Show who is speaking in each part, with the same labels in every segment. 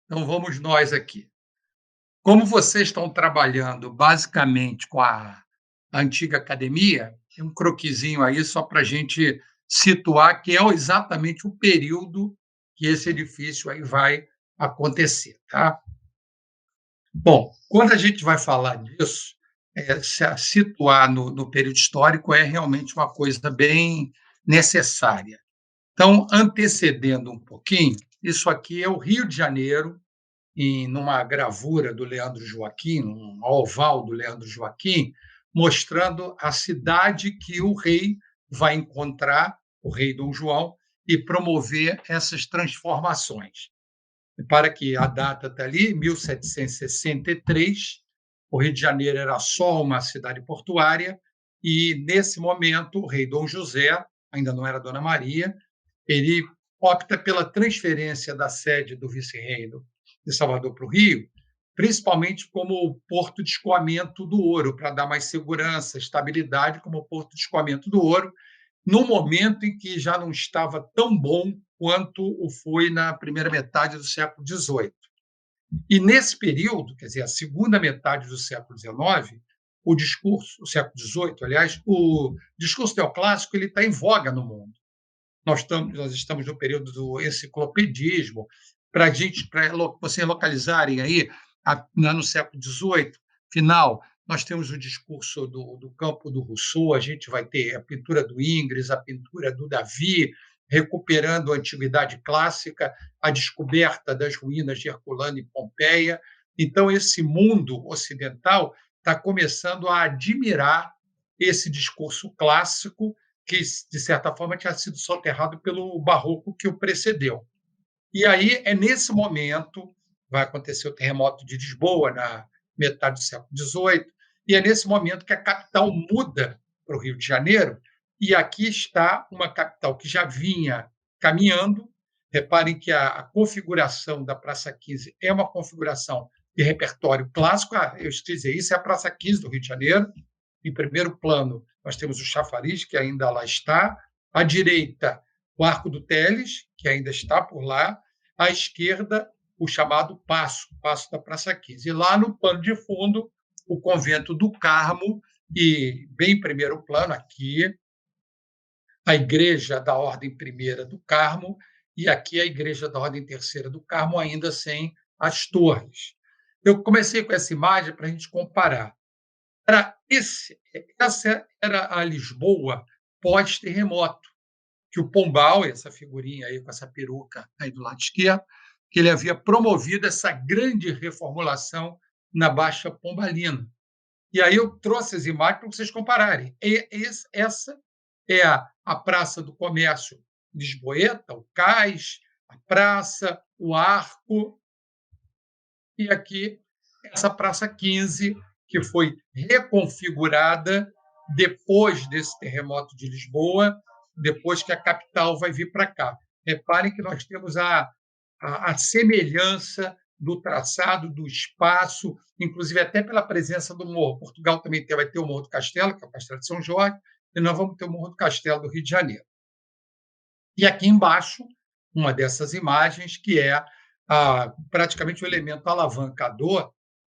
Speaker 1: Então vamos nós aqui. Como vocês estão trabalhando basicamente com a antiga academia, tem um croquisinho aí só para a gente situar que é exatamente o período que esse edifício aí vai acontecer, tá? Bom, quando a gente vai falar disso, situar no período histórico é realmente uma coisa bem necessária. Então, antecedendo um pouquinho, isso aqui é o Rio de Janeiro, numa gravura do Leandro Joaquim, um oval do Leandro Joaquim, mostrando a cidade que o rei vai encontrar, o rei Dom João, e promover essas transformações. Para que a data está ali, 1763, o Rio de Janeiro era só uma cidade portuária, e nesse momento o rei Dom José, ainda não era Dona Maria, ele opta pela transferência da sede do vice-reino de Salvador para o Rio, principalmente como porto de escoamento do ouro, para dar mais segurança, estabilidade como porto de escoamento do ouro, no momento em que já não estava tão bom quanto o foi na primeira metade do século XVIII. E nesse período, quer dizer, a segunda metade do século XIX, o século XVIII, aliás, o discurso neoclássico ele está em voga no mundo. Nós estamos no período do enciclopedismo, para vocês localizarem aí, no século XVIII, final, nós temos o discurso do campo do Rousseau, a gente vai ter a pintura do Ingres, a pintura do Davi, recuperando a antiguidade clássica, a descoberta das ruínas de Herculano e Pompeia. Então, esse mundo ocidental está começando a admirar esse discurso clássico que, de certa forma, tinha sido soterrado pelo barroco que o precedeu. E aí é nesse momento, vai acontecer o terremoto de Lisboa, na metade do século XVIII, e é nesse momento que a capital muda para o Rio de Janeiro, e aqui está uma capital que já vinha caminhando. Reparem que a configuração da Praça 15 é uma configuração de repertório clássico. Eu esqueci dizer, isso é a Praça 15 do Rio de Janeiro. Em primeiro plano, nós temos o chafariz, que ainda lá está. À direita, o Arco do Teles, que ainda está por lá. À esquerda, o chamado Paço da Praça 15. E lá no pano de fundo, o convento do Carmo, e bem em primeiro plano, aqui, a Igreja da Ordem Primeira do Carmo, e aqui a Igreja da Ordem Terceira do Carmo, ainda sem as torres. Eu comecei com essa imagem para a gente comparar. Essa era a Lisboa pós-terremoto, que o Pombal, essa figurinha aí com essa peruca aí do lado esquerdo, que ele havia promovido essa grande reformulação na Baixa Pombalina. E aí eu trouxe as imagens para vocês compararem. Essa é a Praça do Comércio Lisboeta, o Cais, a Praça, o Arco, e aqui essa Praça 15, que foi reconfigurada depois desse terremoto de Lisboa, depois que a capital vai vir para cá. Reparem que nós temos a semelhança do traçado, do espaço, inclusive até pela presença do morro. Portugal também vai ter o Morro do Castelo, que é o Castelo de São Jorge, e nós vamos ter o Morro do Castelo do Rio de Janeiro. E aqui embaixo, uma dessas imagens, que é praticamente o elemento alavancador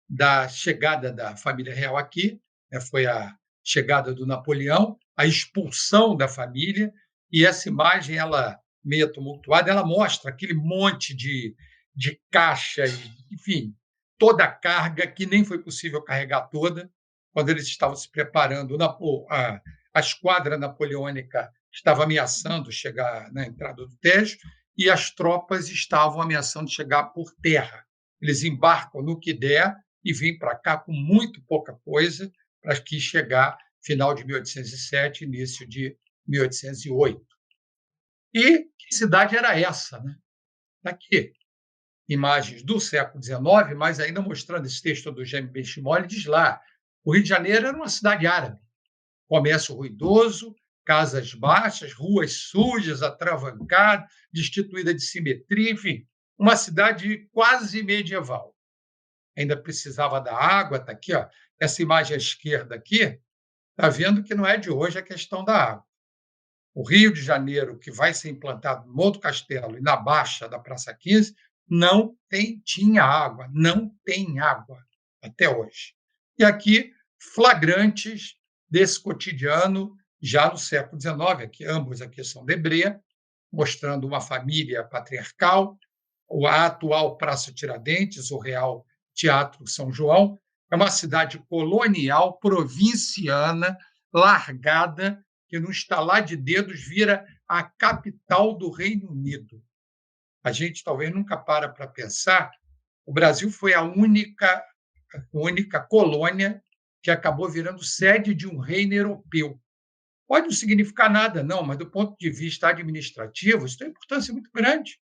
Speaker 1: da chegada da família real aqui, né, foi a chegada do Napoleão, a expulsão da família, e essa imagem, ela meio tumultuada, ela mostra aquele monte de caixas, enfim, toda a carga que nem foi possível carregar toda, quando eles estavam se preparando, a esquadra napoleônica estava ameaçando chegar na entrada do Tejo, e as tropas estavam ameaçando chegar por terra. Eles embarcam no que der e vêm para cá com muito pouca coisa para aqui chegar final de 1807, início de 1808. E que cidade era essa? Né? Aqui, imagens do século XIX, mas ainda mostrando esse texto do Jaime Benchimol, diz lá, o Rio de Janeiro era uma cidade árabe, comércio ruidoso, casas baixas, ruas sujas, atravancadas, destituída de simetria, enfim, uma cidade quase medieval. Ainda precisava da água, está aqui, ó, essa imagem à esquerda aqui, está vendo que não é de hoje a questão da água. O Rio de Janeiro, que vai ser implantado no Morro do Castelo e na Baixa da Praça 15, tinha água, não tem água até hoje. E aqui, flagrantes desse cotidiano, já no século XIX, aqui, ambos aqui são Debré, mostrando uma família patriarcal, a atual Praça Tiradentes, o Real Teatro São João, é uma cidade colonial, provinciana, largada, que no estalar de dedos vira a capital do Reino Unido. A gente talvez nunca para pensar, o Brasil foi a única colônia que acabou virando sede de um reino europeu. Pode não significar nada, não, mas do ponto de vista administrativo, isso tem importância muito grande.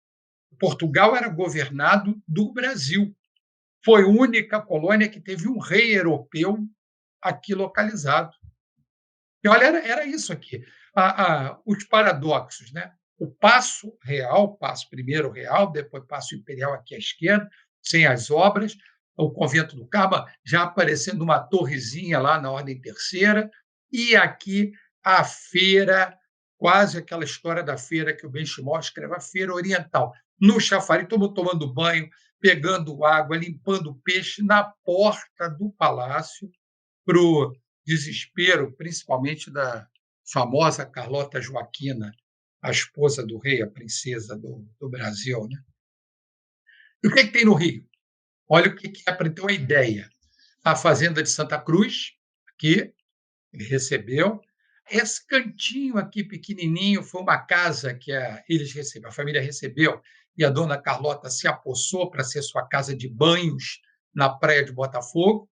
Speaker 1: Portugal era governado do Brasil. Foi a única colônia que teve um rei europeu aqui localizado. E olha, era isso aqui. Os paradoxos, né? O Paço Real, Paço primeiro Real, depois Paço Imperial aqui à esquerda, sem as obras, o Convento do Carmo já aparecendo uma torrezinha lá na Ordem Terceira, e aqui a feira, quase aquela história da feira que o Benchimol escreve, a feira oriental. No chafariz, tomando banho, pegando água, limpando peixe na porta do palácio, para o desespero, principalmente da famosa Carlota Joaquina, a esposa do rei, a princesa do Brasil. Né? E o que, tem no Rio? Olha o que é para ter uma ideia. A Fazenda de Santa Cruz, que ele recebeu. Esse cantinho aqui pequenininho foi uma casa que a família recebeu, e a dona Carlota se apossou para ser sua casa de banhos na praia de Botafogo.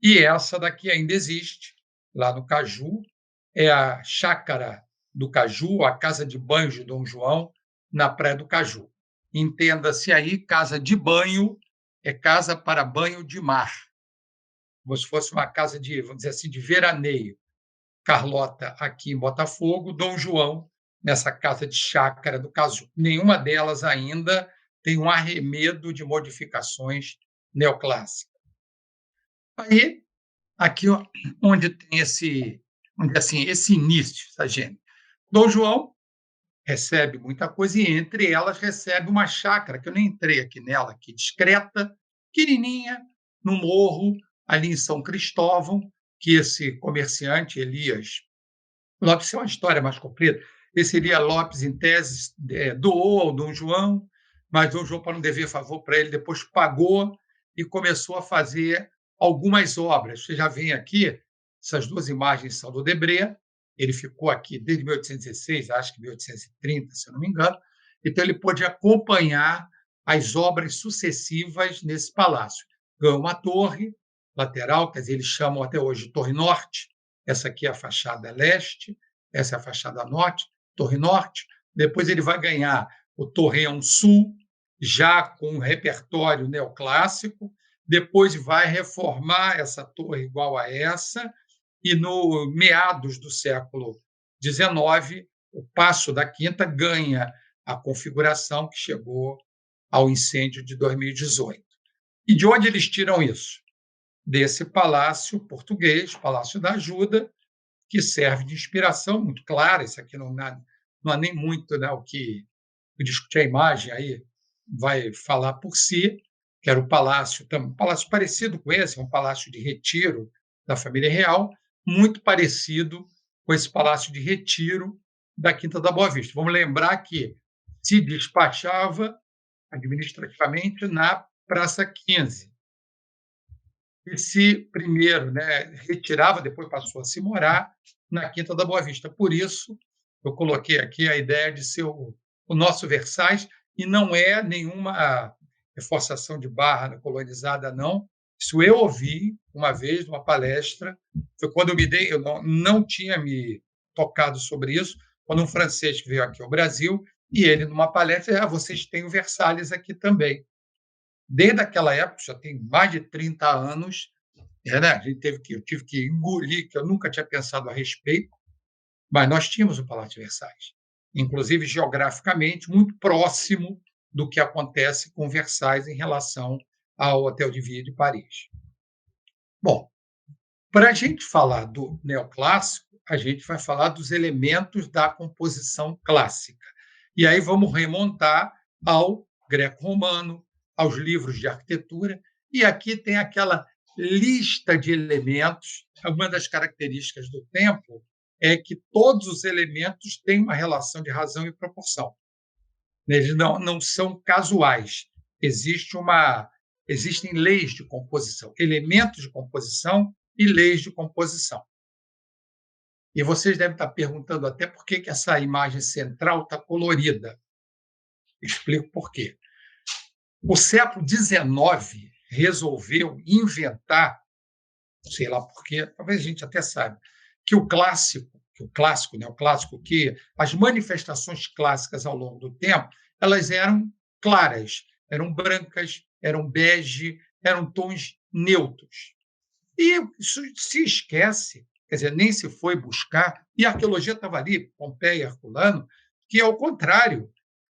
Speaker 1: E essa daqui ainda existe, lá no Caju, é a Chácara do Caju, a casa de banhos de Dom João, na Praia do Caju. Entenda-se aí, casa de banho é casa para banho de mar, como se fosse uma casa de, vamos dizer assim, de veraneio. Carlota aqui em Botafogo, Dom João nessa casa de chácara do Caju. Nenhuma delas ainda tem um arremedo de modificações neoclássicas. Aí, aqui onde tem esse início, essa gênese. Dom João recebe muita coisa e, entre elas, recebe uma chácara, que eu nem entrei aqui nela, aqui, discreta, pequenininha, no morro, ali em São Cristóvão, que esse comerciante, Elias Lopes, é uma história mais comprida, esse Elias Lopes, em tese, doou ao Dom João, mas Dom João, para não dever favor para ele, depois pagou e começou a fazer algumas obras. Você já vem aqui, essas duas imagens são do Debré, ele ficou aqui desde 1816, acho que 1830, se eu não me engano, então ele pôde acompanhar as obras sucessivas nesse palácio. Ganhou uma torre lateral, quer dizer, eles chamam até hoje Torre Norte, essa aqui é a fachada leste, essa é a fachada norte, Torre Norte. Depois ele vai ganhar o Torreão Sul, já com um repertório neoclássico. Depois vai reformar essa torre igual a essa, e no meados do século XIX, o Paço da Quinta ganha a configuração que chegou ao incêndio de 2018. E de onde eles tiram isso? Desse palácio português, Palácio da Ajuda, que serve de inspiração muito clara. Isso aqui não há nem muito, né, o que discutir a imagem aí vai falar por si, que era um palácio parecido com esse, um palácio de retiro da família real, muito parecido com esse palácio de retiro da Quinta da Boa Vista. Vamos lembrar que se despachava administrativamente na Praça 15. Esse primeiro, né, retirava, depois passou a se morar na Quinta da Boa Vista. Por isso, eu coloquei aqui a ideia de ser o nosso Versailles, e não é nenhuma reforçação de barra colonizada, não. Isso eu ouvi uma vez numa palestra, foi quando eu não tinha me tocado sobre isso, quando um francês que veio aqui ao Brasil, e ele, numa palestra, vocês têm o Versalhes aqui também. Desde aquela época, já tem mais de 30 anos, né? Eu tive que engolir, que eu nunca tinha pensado a respeito, mas nós tínhamos o Palácio de Versalhes, inclusive geograficamente muito próximo do que acontece com Versalhes em relação ao Hotel de Ville de Paris. Bom, para a gente falar do neoclássico, a gente vai falar dos elementos da composição clássica. E aí vamos remontar ao greco-romano, aos livros de arquitetura, e aqui tem aquela lista de elementos. Uma das características do templo é que todos os elementos têm uma relação de razão e proporção. Eles não são casuais. Existem leis de composição, elementos de composição e leis de composição. E vocês devem estar perguntando até por que essa imagem central está colorida. Explico por quê. O século XIX resolveu inventar, sei lá por quê, talvez a gente até saiba, que o neoclássico, que as manifestações clássicas ao longo do tempo, elas eram claras, eram brancas, eram bege, eram tons neutros. E isso se esquece, quer dizer, nem se foi buscar, e a arqueologia estava ali, Pompeia, Herculano, que, ao contrário,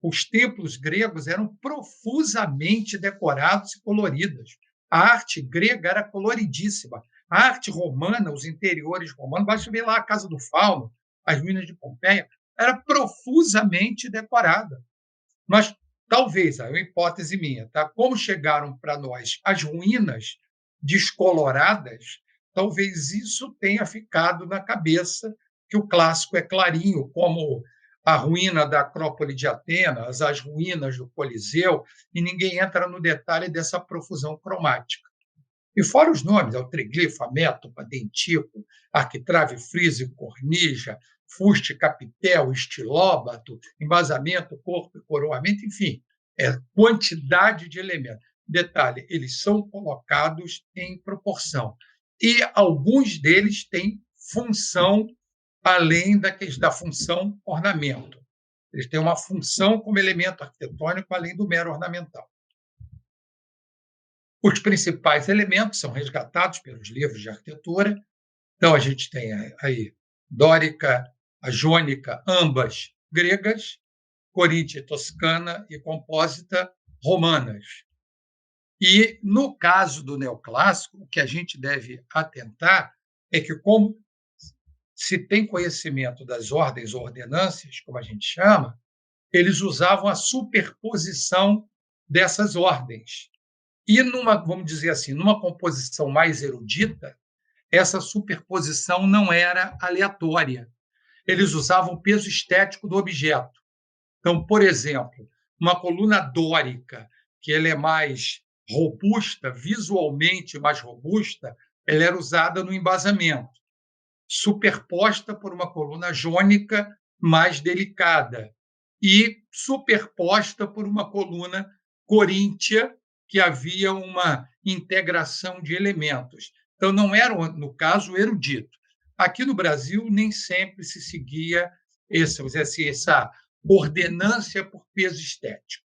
Speaker 1: os templos gregos eram profusamente decorados e coloridos. A arte grega era coloridíssima. A arte romana, os interiores romanos, basta ver lá a Casa do Fauno, as ruínas de Pompeia, era profusamente decorada. Mas talvez, é uma hipótese minha, tá? Como chegaram para nós as ruínas descoloradas, talvez isso tenha ficado na cabeça, que o clássico é clarinho, como a ruína da Acrópole de Atenas, as ruínas do Coliseu, e ninguém entra no detalhe dessa profusão cromática. E fora os nomes, altriglifa, métopa, dentículo, arquitrave, friso, cornija, fuste, capitel, estilóbato, embasamento, corpo e coroamento, enfim, quantidade de elementos. Detalhe, eles são colocados em proporção. E alguns deles têm função além da função ornamento. Eles têm uma função como elemento arquitetônico além do mero ornamental. Os principais elementos são resgatados pelos livros de arquitetura. Então, a gente tem aí dórica, a jônica, ambas gregas, coríntia toscana e compósita romanas. E, no caso do neoclássico, o que a gente deve atentar é que, como se tem conhecimento das ordens ou ordenâncias, como a gente chama, eles usavam a superposição dessas ordens. E, vamos dizer assim, numa composição mais erudita, essa superposição não era aleatória. Eles usavam o peso estético do objeto. Então, por exemplo, uma coluna dórica, que ela é mais robusta, visualmente mais robusta, ela era usada no embasamento, superposta por uma coluna jônica mais delicada e superposta por uma coluna coríntia, que havia uma integração de elementos. Então, não era, no caso, erudito. Aqui no Brasil, nem sempre se seguia essa ordenância por peso estético,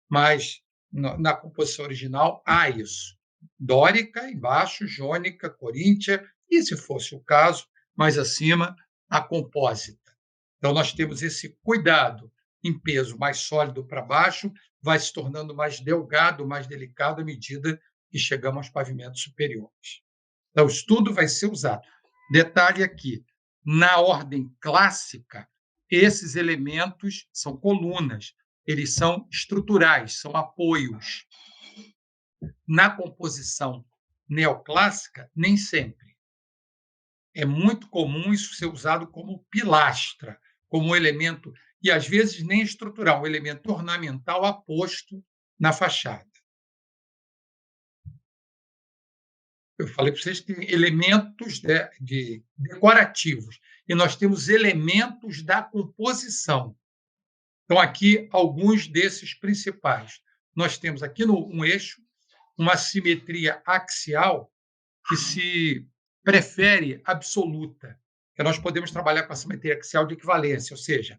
Speaker 1: mas na composição original há isso. Dórica embaixo, jônica, coríntia, e, se fosse o caso, mais acima, a compósita. Então, nós temos esse cuidado em peso mais sólido para baixo, vai se tornando mais delgado, mais delicado à medida que chegamos aos pavimentos superiores. Então, isso tudo vai ser usado. Detalhe aqui, na ordem clássica, esses elementos são colunas, eles são estruturais, são apoios. Na composição neoclássica, nem sempre. É muito comum isso ser usado como pilastra, como um elemento, e às vezes nem estrutural, um elemento ornamental aposto na fachada. Eu falei para vocês que tem elementos decorativos, e nós temos elementos da composição. Então, aqui, alguns desses principais. Nós temos aqui um eixo uma simetria axial que se prefere absoluta, que nós podemos trabalhar com a simetria axial de equivalência, ou seja,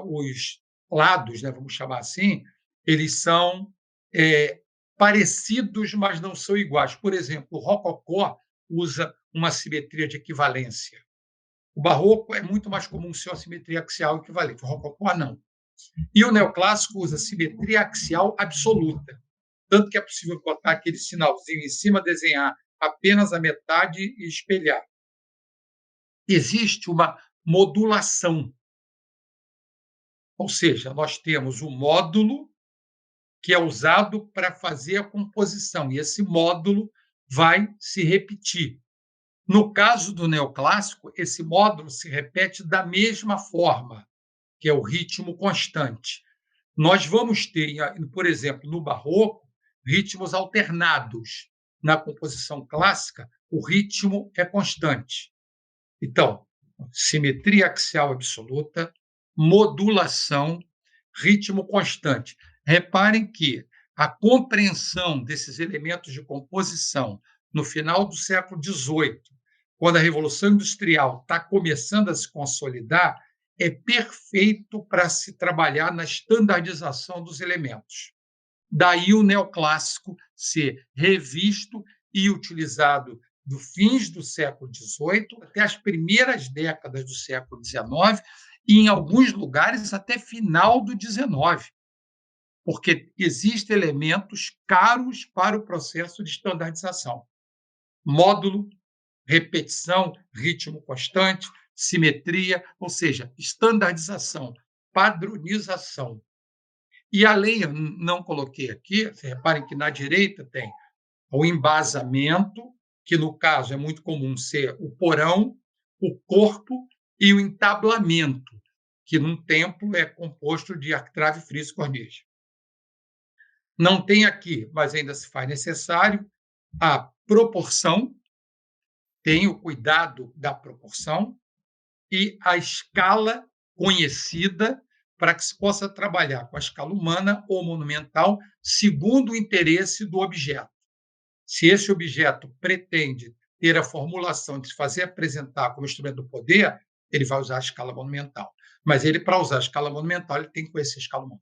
Speaker 1: os lados, né, vamos chamar assim, eles são parecidos, mas não são iguais. Por exemplo, o rococó usa uma simetria de equivalência. O barroco é muito mais comum ser uma simetria axial equivalente, o rococó não. E o neoclássico usa simetria axial absoluta, tanto que é possível botar aquele sinalzinho em cima, desenhar apenas a metade e espelhar. Existe uma modulação, ou seja, nós temos o módulo, que é usado para fazer a composição, e esse módulo vai se repetir. No caso do neoclássico, esse módulo se repete da mesma forma, que é o ritmo constante. Nós vamos ter, por exemplo, no barroco, ritmos alternados. Na composição clássica, o ritmo é constante. Então, simetria axial absoluta, modulação, ritmo constante. Reparem que a compreensão desses elementos de composição no final do século XVIII, quando a Revolução Industrial está começando a se consolidar, é perfeito para se trabalhar na estandardização dos elementos. Daí o neoclássico ser revisto e utilizado do fins do século XVIII até as primeiras décadas do século XIX e, em alguns lugares, até final do XIX, porque existem elementos caros para o processo de estandardização. Módulo, repetição, ritmo constante, simetria, ou seja, estandardização, padronização. E além, eu não coloquei aqui, vocês reparem que na direita tem o embasamento, que no caso é muito comum ser o porão, o corpo e o entablamento, que num templo é composto de arquitrave, friso e cornisa. Não tem aqui, mas ainda se faz necessário, a proporção, tem o cuidado da proporção, e a escala conhecida para que se possa trabalhar com a escala humana ou monumental segundo o interesse do objeto. Se esse objeto pretende ter a formulação de se fazer apresentar como instrumento do poder, ele vai usar a escala monumental. Mas ele, para usar a escala monumental, ele tem que conhecer a escala humana.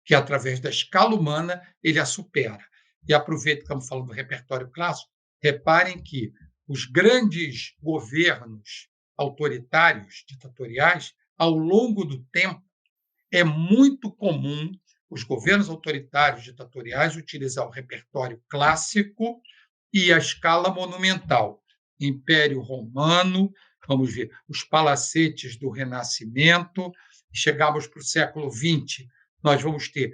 Speaker 1: Que através da escala humana ele a supera. E aproveito que estamos falando do repertório clássico, reparem que os grandes governos autoritários, ditatoriais, ao longo do tempo, é muito comum os governos autoritários ditatoriais utilizar o repertório clássico e a escala monumental. Império Romano, vamos ver, os palacetes do Renascimento, chegamos para o século XX, nós vamos ter,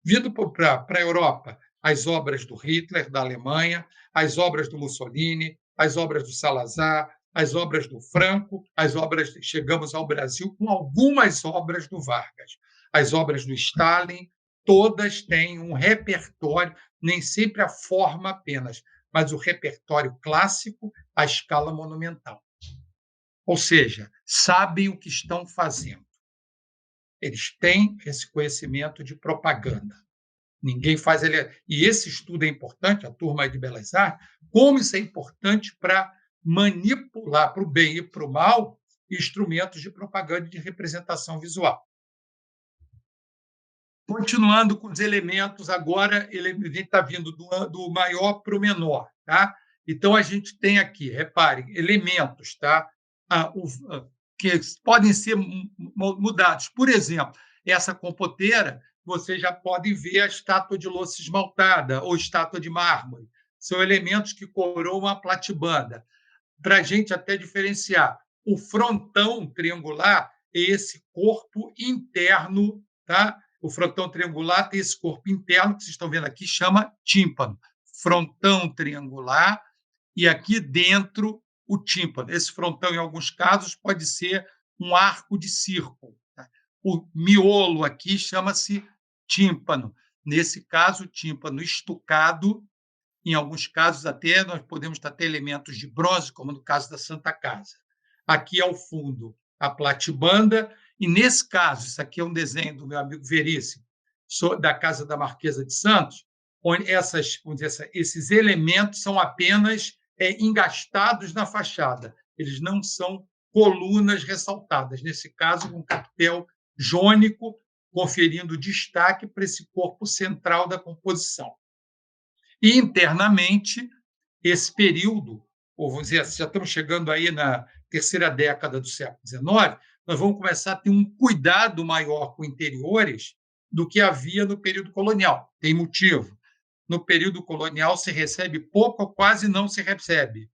Speaker 1: vindo para a Europa, as obras do Hitler, da Alemanha, as obras do Mussolini, as obras do Salazar, as obras do Franco, chegamos ao Brasil com algumas obras do Vargas. As obras do Stalin, todas têm um repertório, nem sempre a forma apenas, mas o repertório clássico, a escala monumental. Ou seja, sabem o que estão fazendo. Eles têm esse conhecimento de propaganda. Ninguém faz ele. E esse estudo é importante, a turma de Belas Artes, como isso é importante para manipular para o bem e para o mal instrumentos de propaganda e de representação visual. Continuando com os elementos, agora a gente está vindo do maior para o menor. Tá? Então, a gente tem aqui, reparem, elementos tá? Que podem ser mudados. Por exemplo, essa compoteira, vocês já podem ver a estátua de louça esmaltada ou estátua de mármore. São elementos que coroam a platibanda. Para a gente até diferenciar, o frontão triangular é esse corpo interno, tá? O frontão triangular tem esse corpo interno que vocês estão vendo aqui, chama tímpano. Frontão triangular e aqui dentro o tímpano. Esse frontão, em alguns casos, pode ser um arco de círculo. Tá? O miolo aqui chama-se tímpano. Nesse caso, tímpano estucado. Em alguns casos, até nós podemos ter elementos de bronze, como no caso da Santa Casa. Aqui ao fundo, a platibanda, e nesse caso, isso aqui é um desenho do meu amigo Veríssimo, da Casa da Marquesa de Santos, onde esses elementos são apenas engastados na fachada, eles não são colunas ressaltadas, nesse caso, um capitel jônico, conferindo destaque para esse corpo central da composição. E, internamente, esse período, ou vamos dizer, já estamos chegando aí na terceira década do século XIX, nós vamos começar a ter um cuidado maior com interiores do que havia no período colonial. Tem motivo. No período colonial se recebe pouco ou quase não se recebe.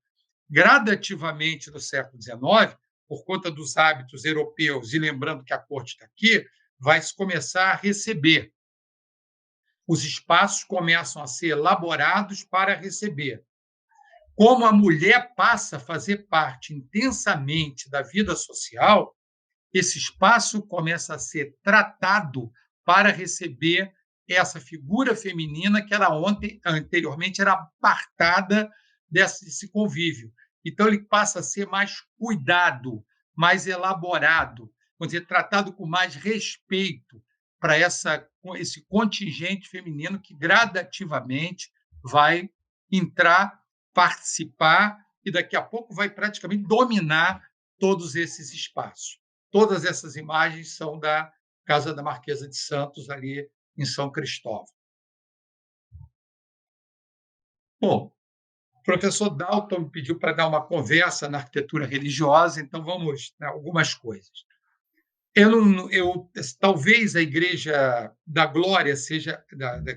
Speaker 1: Gradativamente, no século XIX, por conta dos hábitos europeus, e lembrando que a corte está aqui, vai se começar a receber. os espaços começam a ser elaborados para receber. Como a mulher passa a fazer parte intensamente da vida social, esse espaço começa a ser tratado para receber essa figura feminina que era anteriormente era apartada desse convívio. Então, ele passa a ser mais cuidado, mais elaborado, vamos dizer, tratado com mais respeito para esse contingente feminino que gradativamente vai entrar, participar e daqui a pouco vai praticamente dominar todos esses espaços. Todas essas imagens são da Casa da Marquesa de Santos, ali em São Cristóvão. Bom, o professor Dalton me pediu para dar uma conversa na arquitetura religiosa, então vamos, né, algumas coisas. Talvez a Igreja da Glória seja,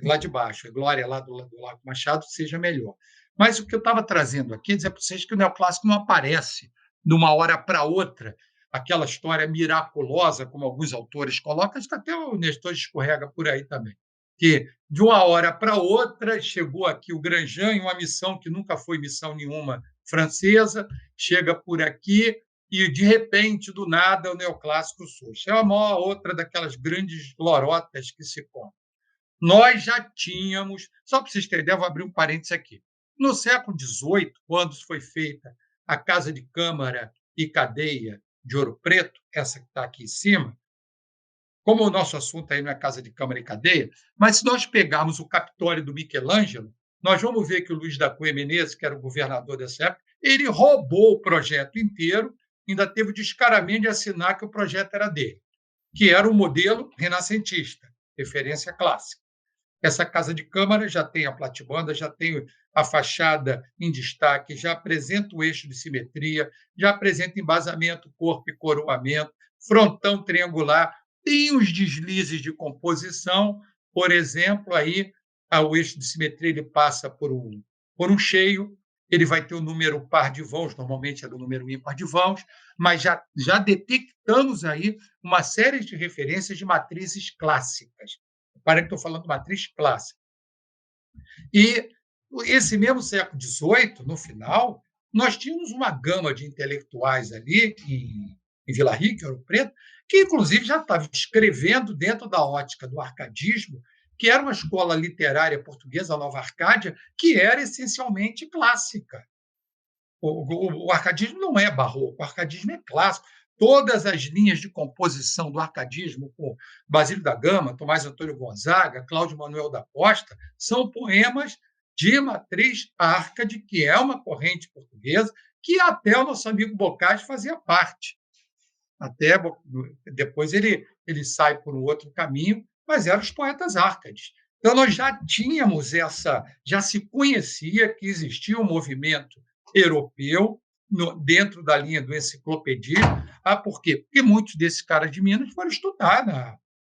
Speaker 1: lá de baixo, a Glória lá do Lago Machado, seja melhor. Mas o que eu estava trazendo aqui é dizer para vocês que o neoclássico não aparece de uma hora para outra, aquela história miraculosa, como alguns autores colocam, acho que até o Nestor escorrega por aí também, que de uma hora para outra chegou aqui o Grandjean em uma missão que nunca foi missão nenhuma francesa, chega por aqui e, de repente, do nada, o neoclássico surge. É uma outra daquelas grandes lorotas que se contam. Nós já tínhamos, só para vocês terem ideia, vou abrir um parênteses aqui. No século XVIII, quando foi feita a Casa de Câmara e Cadeia de Ouro Preto, essa que está aqui em cima, como o nosso assunto aí não é Casa de Câmara e Cadeia, mas se nós pegarmos o Capitólio do Michelangelo, nós vamos ver que o Luiz da Cunha Menezes, que era o governador dessa época, ele roubou o projeto inteiro, ainda teve o descaramento de assinar que o projeto era dele, que era um modelo renascentista, referência clássica. Essa Casa de Câmara já tem a platibanda, já tem a fachada em destaque, já apresenta o eixo de simetria, já apresenta embasamento, corpo e coroamento, frontão triangular, tem os deslizes de composição, por exemplo, aí o eixo de simetria ele passa por um cheio, ele vai ter o número par de vãos, normalmente é do número ímpar de vãos, mas já detectamos aí uma série de referências de matrizes clássicas. Reparem que estou falando de matriz clássica. E esse mesmo século XVIII, no final, nós tínhamos uma gama de intelectuais ali em Vila Rica, Ouro Preto, que, inclusive, já estava escrevendo dentro da ótica do arcadismo, que era uma escola literária portuguesa, a Nova Arcádia, que era essencialmente clássica. O arcadismo não é barroco, o arcadismo é clássico. Todas as linhas de composição do arcadismo, com Basílio da Gama, Tomás Antônio Gonzaga, Cláudio Manuel da Costa, são poemas de matriz árcade, que é uma corrente portuguesa, que até o nosso amigo Boccaccio fazia parte. Até depois ele sai por um outro caminho, mas eram os poetas árcades. Então, nós já tínhamos já se conhecia que existia um movimento europeu dentro da linha do enciclopedismo. Por quê? Porque muitos desses caras de Minas foram estudar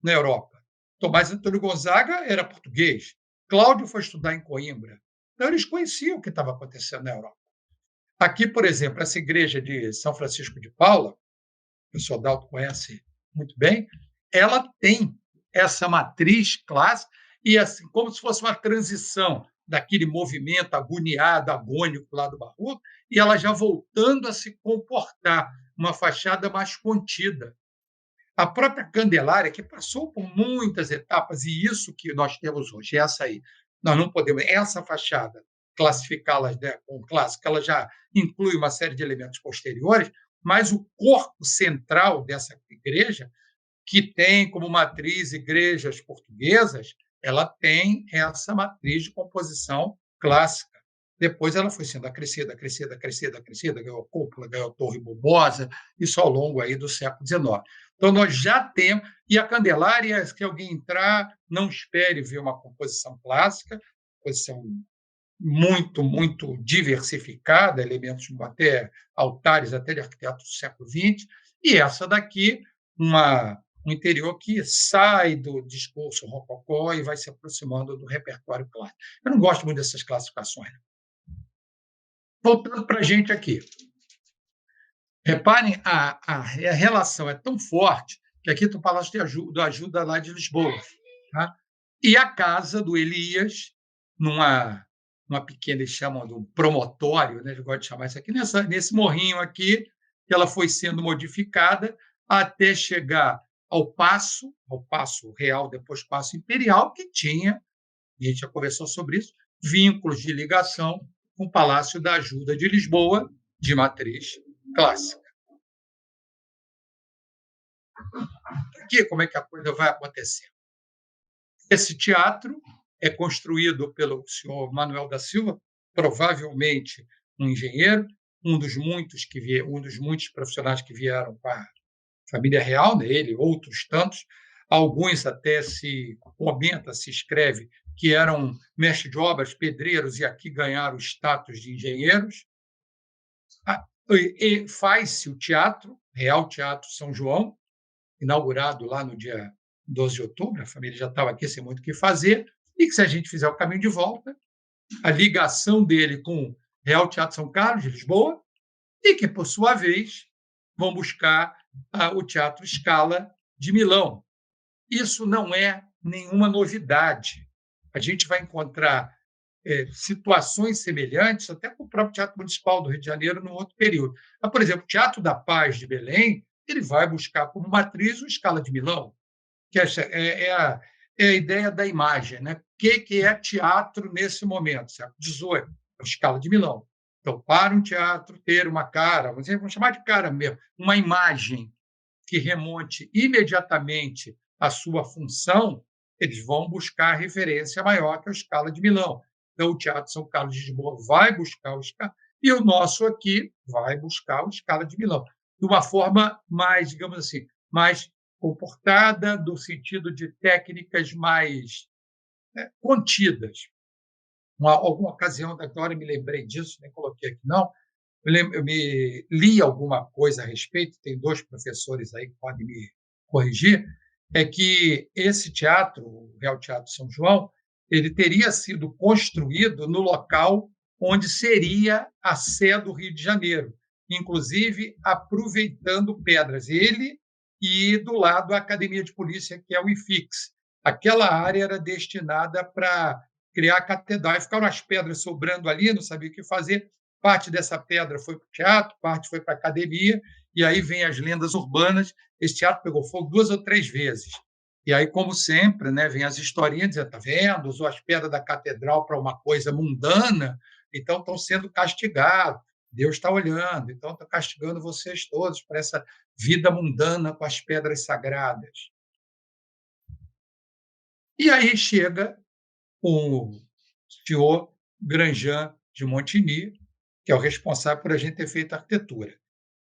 Speaker 1: na Europa. Tomás Antônio Gonzaga era português, Cláudio foi estudar em Coimbra. Então, eles conheciam o que estava acontecendo na Europa. Aqui, por exemplo, essa igreja de São Francisco de Paula, o professor Dalton conhece muito bem, ela tem essa matriz clássica e assim, como se fosse uma transição daquele movimento agoniado, agônico lá do barroco, e ela já voltando a se comportar, uma fachada mais contida. A própria Candelária, que passou por muitas etapas, e isso que nós temos hoje, essa aí, nós não podemos, essa fachada, classificá-la, né, como clássica, ela já inclui uma série de elementos posteriores, mas o corpo central dessa igreja, que tem como matriz igrejas portuguesas, ela tem essa matriz de composição clássica. Depois ela foi sendo acrescida, ganhou cúpula, ganhou torre bulbosa, isso ao longo aí do século XIX. Então, nós já temos, e a Candelária, se alguém entrar, não espere ver uma composição clássica, composição muito, muito diversificada, elementos até altares, até de arquitetos do século XX, e essa daqui, um interior que sai do discurso rococó e vai se aproximando do repertório clássico. Eu não gosto muito dessas classificações. Voltando para a gente aqui. Reparem, a relação é tão forte que aqui estou falando da ajuda lá de Lisboa. Tá? e a casa do Elias, numa pequena, eles chamam de um promontório, né, eles gostam de chamar isso aqui, nesse morrinho aqui, que ela foi sendo modificada até chegar ao Paço Real, depois Paço Imperial, que tinha, e a gente já conversou sobre isso, vínculos de ligação com o Palácio da Ajuda de Lisboa, de matriz clássica. Aqui, como é que a coisa vai acontecer? Esse teatro é construído pelo senhor Manuel da Silva, provavelmente um engenheiro, um dos muitos profissionais que vieram com a família real, né, ele, outros tantos, alguns até se comenta, se escreve que eram mestres de obras, pedreiros e aqui ganharam o status de engenheiros. E faz-se o teatro, Real Teatro São João, inaugurado lá no dia 12 de outubro, a família já estava aqui sem muito o que fazer, e que se a gente fizer o caminho de volta, a ligação dele com o Real Teatro São Carlos, de Lisboa, e que, por sua vez, vão buscar o Teatro Scala de Milão. Isso não é nenhuma novidade. A gente vai encontrar situações semelhantes até com o próprio Teatro Municipal do Rio de Janeiro, num outro período. Mas, por exemplo, o Teatro da Paz de Belém, ele vai buscar como matriz o Scala de Milão, que é a ideia da imagem. Né? O que é teatro nesse momento? Século XVIII, a Scala de Milão. Então, para um teatro ter uma cara, vamos chamar de cara mesmo, uma imagem que remonte imediatamente à sua função, eles vão buscar a referência maior que a Scala de Milão. Então, o Teatro São Carlos de Lisboa vai buscar o Scala, e o nosso aqui vai buscar o Scala de Milão, de uma forma mais, digamos assim, mais comportada, no sentido de técnicas mais contidas. Alguma ocasião, agora me lembrei disso, nem coloquei aqui não, eu me li alguma coisa a respeito, tem dois professores aí que podem me corrigir, é que esse teatro, o Real Teatro São João, ele teria sido construído no local onde seria a Sé do Rio de Janeiro, inclusive aproveitando pedras. Ele e do lado a Academia de Polícia, que é o IFIX. Aquela área era destinada para criar catedral. Ficaram as pedras sobrando ali, não sabia o que fazer. Parte dessa pedra foi para o teatro, parte foi para a academia, e aí vem as lendas urbanas. Esse teatro pegou fogo 2 ou 3 vezes. E aí, como sempre, né, vem as historinhas dizendo, está vendo, usou as pedras da catedral para uma coisa mundana, então estão sendo castigados. Deus está olhando, então está castigando vocês todos para essa vida mundana com as pedras sagradas. E aí chega o senhor Grandjean de Montigny, que é o responsável por a gente ter feito arquitetura.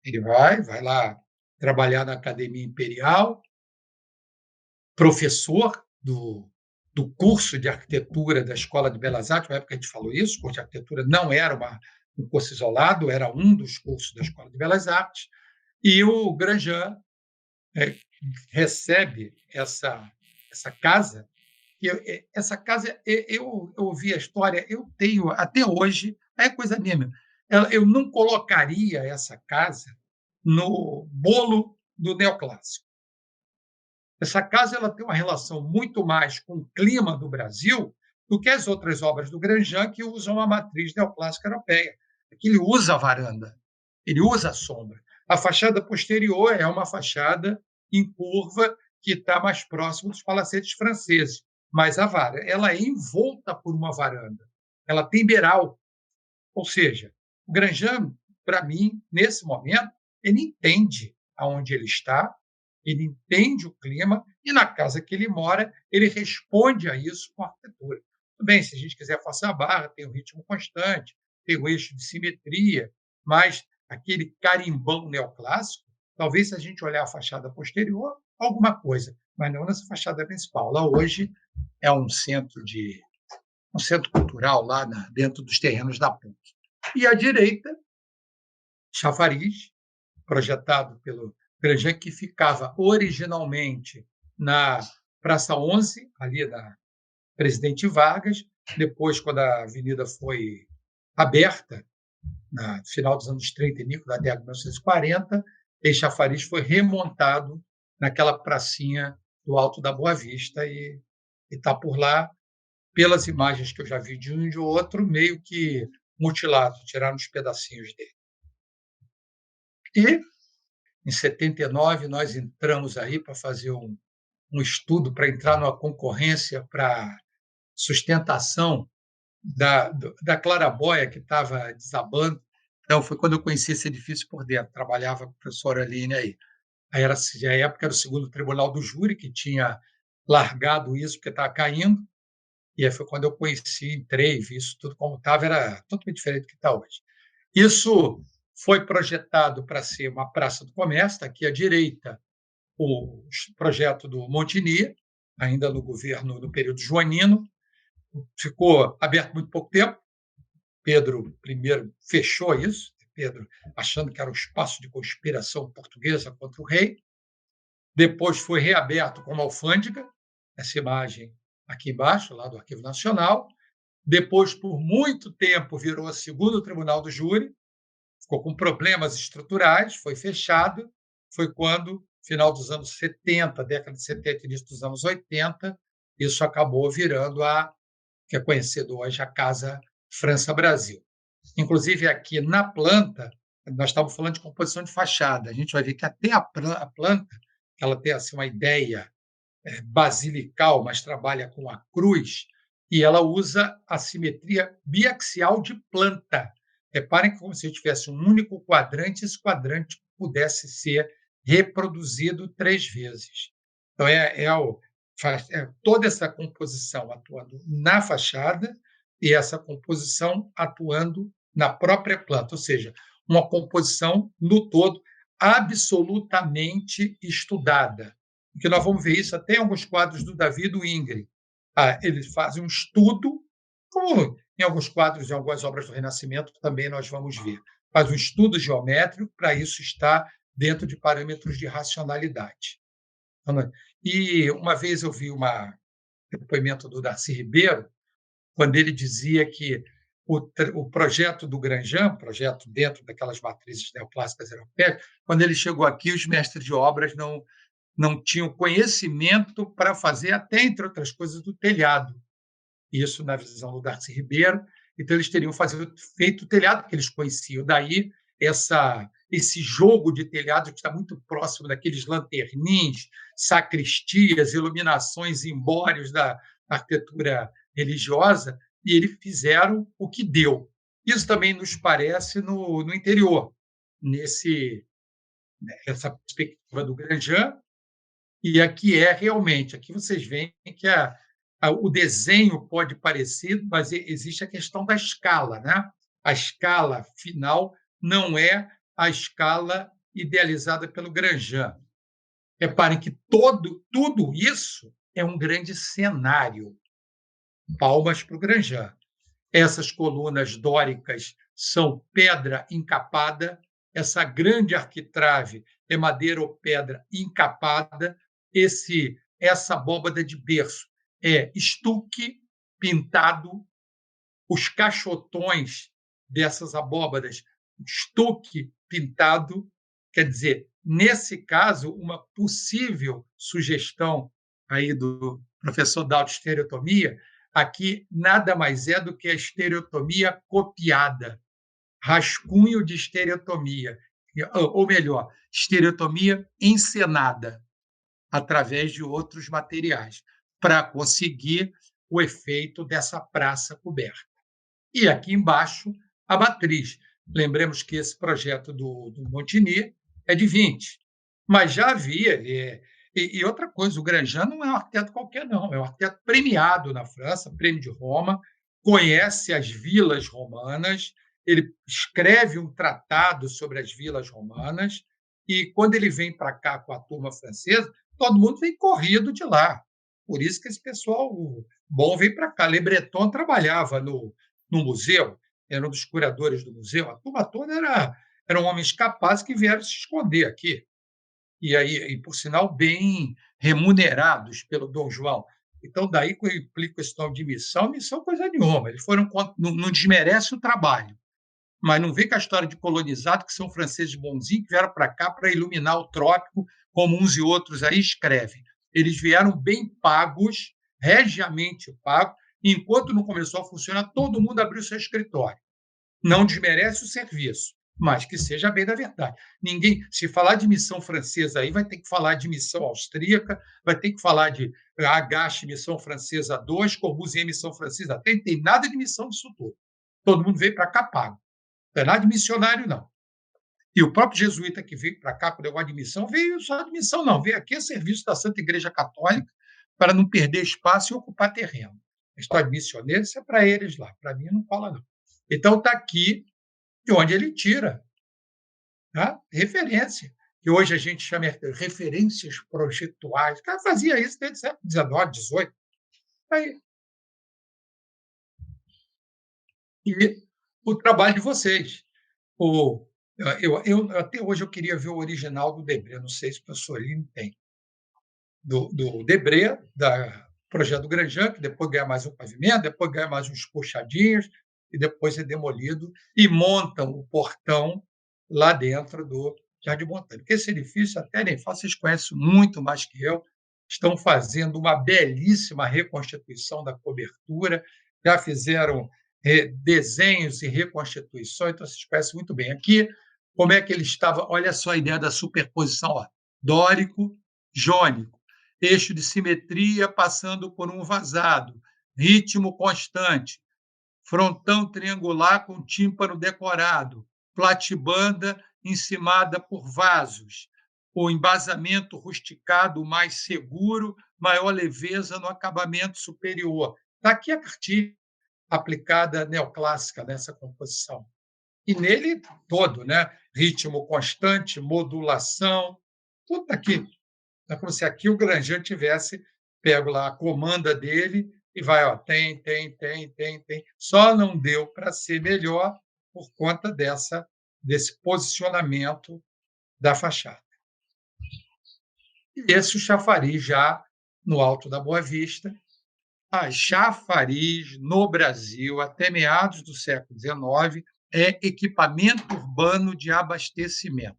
Speaker 1: Ele vai lá trabalhar na Academia Imperial, professor do curso de arquitetura da Escola de Belas Artes, na época a gente falou isso, o curso de arquitetura não era um curso isolado, era um dos cursos da Escola de Belas Artes, e o Grandjean recebe essa casa, e essa casa, eu ouvi a história, eu tenho, até hoje, é coisa minha, eu não colocaria essa casa no bolo do neoclássico. Essa casa ela tem uma relação muito mais com o clima do Brasil do que as outras obras do Grandjean, que usam a matriz neoclássica europeia. Aqui ele usa a varanda, ele usa a sombra. A fachada posterior é uma fachada em curva que está mais próximo dos palacetes franceses, mas a varanda ela é envolta por uma varanda, ela tem beiral. Ou seja, o Grandjean, para mim, nesse momento, ele entende aonde ele está, ele entende o clima e na casa que ele mora, ele responde a isso com a arquitetura. Tudo bem, se a gente quiser forçar a barra, tem o ritmo constante, tem o eixo de simetria, mas aquele carimbão neoclássico, talvez se a gente olhar a fachada posterior, alguma coisa, mas não nessa fachada principal. Lá hoje é um centro cultural lá dentro dos terrenos da PUC. E à direita, chafariz, projetado pelo Grandjean, que ficava originalmente na Praça 11, ali da Presidente Vargas. Depois, quando a avenida foi aberta, no final dos anos 30 e início da década de 1940, esse chafariz foi remontado naquela pracinha do Alto da Boa Vista e e está por lá, pelas imagens que eu já vi de um e de outro, meio que mutilado, tiraram os pedacinhos dele. E, em 79, nós entramos aí para fazer um estudo para entrar numa concorrência para sustentação da claraboia que estava desabando. Então, foi quando eu conheci esse edifício por dentro, trabalhava com a professora Aline aí. Aí era, a época era o segundo tribunal do júri, que tinha largado isso porque estava caindo, e aí foi quando eu conheci, entrei, vi isso tudo como estava, era totalmente diferente do que está hoje. Isso foi projetado para ser uma praça do comércio, está aqui à direita o projeto do Montinier, ainda no governo, no período joanino, ficou aberto muito pouco tempo, Pedro I fechou isso, Pedro achando que era um espaço de conspiração portuguesa contra o rei, depois foi reaberto como alfândega, essa imagem aqui embaixo, lá do Arquivo Nacional, depois, por muito tempo, virou o segundo tribunal do júri, ficou com problemas estruturais, foi fechado, foi quando, final dos anos 70, década de 70 início dos anos 80, isso acabou virando a que é conhecido hoje a Casa França-Brasil. Inclusive, aqui na planta, nós estávamos falando de composição de fachada, a gente vai ver que até a planta, ela tem assim, uma ideia basilical, mas trabalha com a cruz, e ela usa a simetria biaxial de planta. Reparem que, como se tivesse um único quadrante, esse quadrante pudesse ser reproduzido 3 vezes. Então, toda essa composição atuando na fachada e essa composição atuando na própria planta, ou seja, uma composição no todo absolutamente estudada. Porque nós vamos ver isso até em alguns quadros do Davi do Ingres. Ele faz um estudo, como em alguns quadros, em algumas obras do Renascimento, também nós vamos ver. Faz um estudo geométrico para isso estar dentro de parâmetros de racionalidade. E uma vez eu vi um depoimento do Darcy Ribeiro, quando ele dizia que o projeto do Granjan, projeto dentro daquelas matrizes neoclássicas europeias, quando ele chegou aqui, os mestres de obras não tinham conhecimento para fazer, até entre outras coisas, do telhado. Isso na visão do Darcy Ribeiro. Então, eles teriam feito o telhado que eles conheciam. Daí, esse jogo de telhado que está muito próximo daqueles lanternins, sacristias, iluminações, embórios da arquitetura religiosa, e eles fizeram o que deu. Isso também nos parece no interior, essa perspectiva do Granjan, e aqui realmente, aqui vocês veem que o desenho pode parecer, mas existe a questão da escala, né? A escala final não é a escala idealizada pelo Granjan. Reparem que tudo isso é um grande cenário. Palmas para o Granjan. Essas colunas dóricas são pedra encapada, essa grande arquitrave é madeira ou pedra encapada, essa abóbada de berço é estuque pintado, os caixotões dessas abóbadas, estuque pintado, quer dizer, nesse caso, uma possível sugestão aí do professor Dalton estereotomia, aqui nada mais é do que a estereotomia copiada, rascunho de estereotomia, ou melhor, estereotomia encenada através de outros materiais, para conseguir o efeito dessa praça coberta. E aqui embaixo, a matriz. Lembremos que esse projeto do Montinier é de 20, mas já havia. E outra coisa, o Granjan não é um arquiteto qualquer, não, é um arquiteto premiado na França, prêmio de Roma, conhece as vilas romanas, ele escreve um tratado sobre as vilas romanas, e quando ele vem para cá com a turma francesa, todo mundo vem corrido de lá. Por isso que esse pessoal bom vem para cá. Le Breton trabalhava no museu, era um dos curadores do museu. A turma toda eram homens capazes que vieram se esconder aqui. E por sinal, bem remunerados pelo Dom João. Então, daí que eu implico esse nome de missão coisa nenhuma. Eles não desmerece o trabalho, mas não vem com a história de colonizado, que são franceses bonzinhos, que vieram para cá para iluminar o trópico, como uns e outros aí escrevem. Eles vieram bem pagos regiamente pago, e enquanto não começou a funcionar, todo mundo abriu seu escritório. Não desmerece o serviço, mas que seja bem da verdade. Ninguém, se falar de missão francesa aí, vai ter que falar de missão austríaca, vai ter que falar de Agache, missão francesa 2, Corbusier, missão francesa 3, tem nada de missão disso tudo. Todo mundo veio para cá pago. Não tem nada de missionário, não. E o próprio jesuíta que veio para cá com o negócio de missão, veio só de missão, não. Veio aqui a serviço da Santa Igreja Católica para não perder espaço e ocupar terreno. A história de missioneiro, isso é para eles lá. Para mim, não fala, não. Então, está aqui de onde ele tira, tá? Referência, que hoje a gente chama de referências projetuais. O cara fazia isso desde o século XIX, XVIII. Aí, e o trabalho de vocês. O, até hoje eu queria ver o original do Debré, não sei se o professor Lino tem, do Debré, da projeto do Grandjean, que depois ganha mais um pavimento, depois ganha mais uns puxadinhos, e depois é demolido, e montam o portão lá dentro do Jardim Botânico. Esse edifício, até nem falo, vocês conhecem muito mais que eu, estão fazendo uma belíssima reconstituição da cobertura, já fizeram desenhos e reconstituições, então vocês conhecem muito bem. Aqui, como é que ele estava, olha só a ideia da superposição, ó, dórico, jônico, eixo de simetria passando por um vazado, ritmo constante, frontão triangular com tímpano decorado, platibanda encimada por vasos, o embasamento rusticado mais seguro, maior leveza no acabamento superior. Está aqui a cartilha aplicada neoclássica nessa composição. E nele todo, né? Ritmo constante, modulação, tudo está aqui. É como se aqui o Grandjean tivesse pego lá a comanda dele e vai, ó, tem. Só não deu para ser melhor por conta desse posicionamento da fachada. E esse o chafariz já no alto da Boa Vista. A chafariz no Brasil, até meados do século XIX, é equipamento urbano de abastecimento.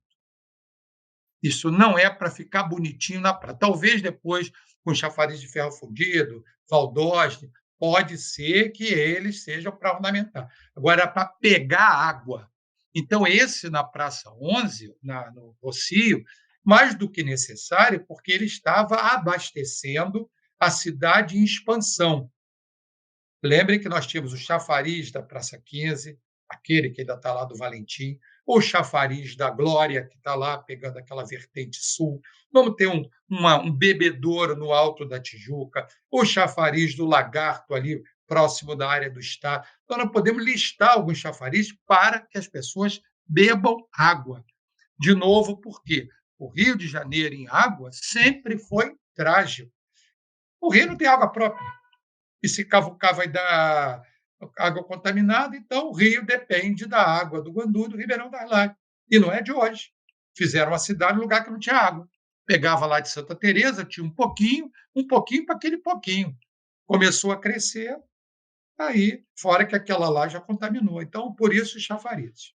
Speaker 1: Isso não é para ficar bonitinho na praia. Talvez depois, com chafariz de ferro fundido, Valdosne, pode ser que eles sejam para ornamentar. Agora, para pegar água. Então, esse na Praça 11, no Rocio, mais do que necessário, porque ele estava abastecendo a cidade em expansão. Lembrem que nós tínhamos o chafariz da Praça 15, aquele que ainda está lá do Valentim, o chafariz da Glória, que está lá pegando aquela vertente sul. Vamos ter um bebedouro no Alto da Tijuca, o chafariz do Lagarto, ali próximo da área do Estado. Então, nós podemos listar alguns chafariz para que as pessoas bebam água. De novo, porque o Rio de Janeiro em água sempre foi trágico. O Rio não tem água própria. E se cavucar vai dar água contaminada, então o rio depende da água do Guandu e do Ribeirão das Lajes. E não é de hoje. Fizeram uma cidade num lugar que não tinha água. Pegava lá de Santa Teresa, tinha um pouquinho para aquele pouquinho. Começou a crescer, aí, fora que aquela lá já contaminou. Então, por isso, os chafarizes.